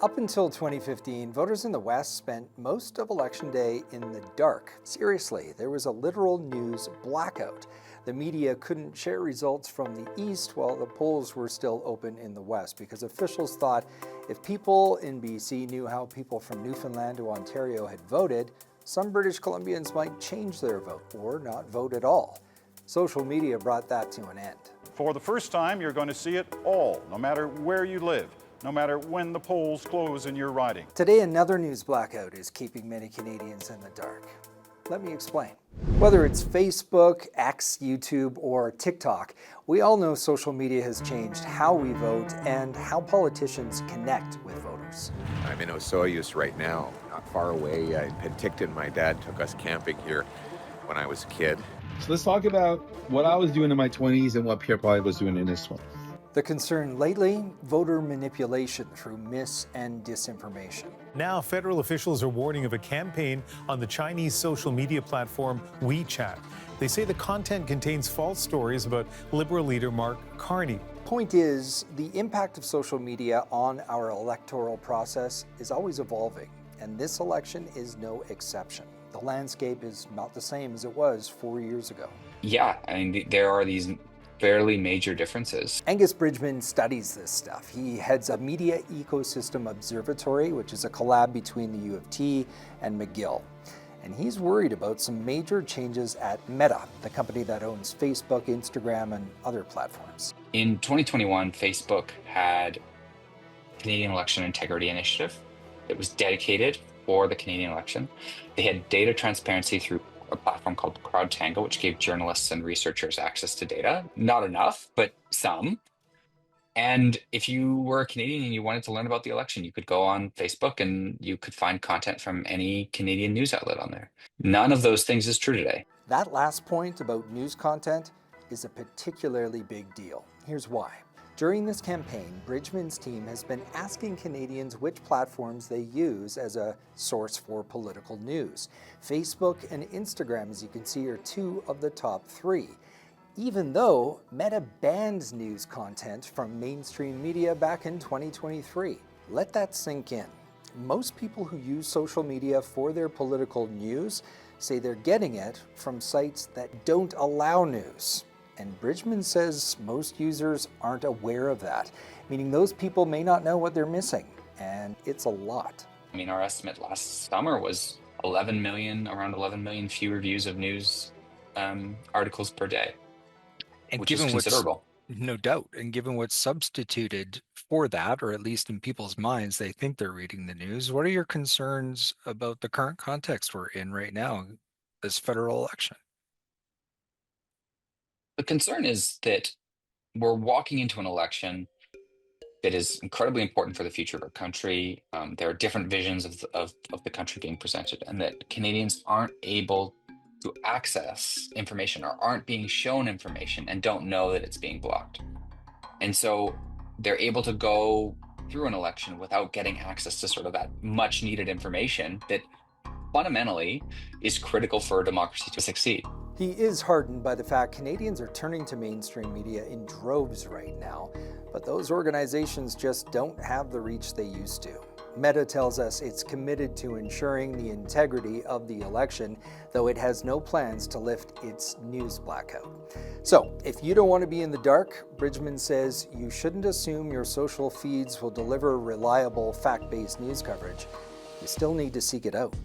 Up until 2015, voters in the West spent most of Election Day in the dark. Seriously, there was a literal news blackout. The media couldn't share results from the East while the polls were still open in the West because officials thought if people in BC knew how people from Newfoundland to Ontario had voted, some British Columbians might change their vote or not vote at all. Social media brought that to an end. For the first time, you're going to see it all, no matter where you live, no matter when the polls close in your riding. Today, another news blackout is keeping many Canadians in the dark. Let me explain. Whether it's Facebook, X, YouTube, or TikTok, we all know social media has changed how we vote and how politicians connect with voters. I'm in Osoyoos right now, not far away. In Penticton, my dad took us camping here when I was a kid. So let's talk about what I was doing in my 20s and what Pierre Paul was doing in his 20s. The concern lately, voter manipulation through mis- and disinformation. Now, federal officials are warning of a campaign on the Chinese social media platform WeChat. They say the content contains false stories about Liberal leader Mark Carney. Point is, the impact of social media on our electoral process is always evolving, and this election is no exception. The landscape is not the same as it was 4 years ago. Yeah, I mean, there are these fairly major differences. Angus Bridgman studies this stuff. He heads a Media Ecosystem Observatory, which is a collab between the U of T and McGill. And he's worried about some major changes at Meta, the company that owns Facebook, Instagram, and other platforms. In 2021, Facebook had Canadian Election Integrity Initiative. It was dedicated for the Canadian election. They had data transparency through a platform called CrowdTango, which gave journalists and researchers access to data. Not enough, but some. And if you were a Canadian and you wanted to learn about the election, you could go on Facebook and you could find content from any Canadian news outlet on there. None of those things is true today. That last point about news content is a particularly big deal. Here's why. During this campaign, Bridgman's team has been asking Canadians which platforms they use as a source for political news. Facebook and Instagram, as you can see, are two of the top three, even though Meta banned news content from mainstream media back in 2023. Let that sink in. Most people who use social media for their political news say they're getting it from sites that don't allow news. And Bridgman says most users aren't aware of that, meaning those people may not know what they're missing, and it's a lot. I mean, our estimate last summer was around 11 million fewer views of news articles per day, and which given is considerable. No doubt, and given what's substituted for that, or at least in people's minds, they think they're reading the news. What are your concerns about the current context we're in right now, this federal election? The concern is that we're walking into an election that is incredibly important for the future of our country. There are different visions of the country being presented, and that Canadians aren't able to access information or aren't being shown information and don't know that it's being blocked. And so they're able to go through an election without getting access to sort of that much needed information that fundamentally is critical for a democracy to succeed. He is heartened by the fact Canadians are turning to mainstream media in droves right now, but those organizations just don't have the reach they used to. Meta tells us it's committed to ensuring the integrity of the election, though it has no plans to lift its news blackout. So, if you don't want to be in the dark, Bridgman says you shouldn't assume your social feeds will deliver reliable, fact-based news coverage. You still need to seek it out.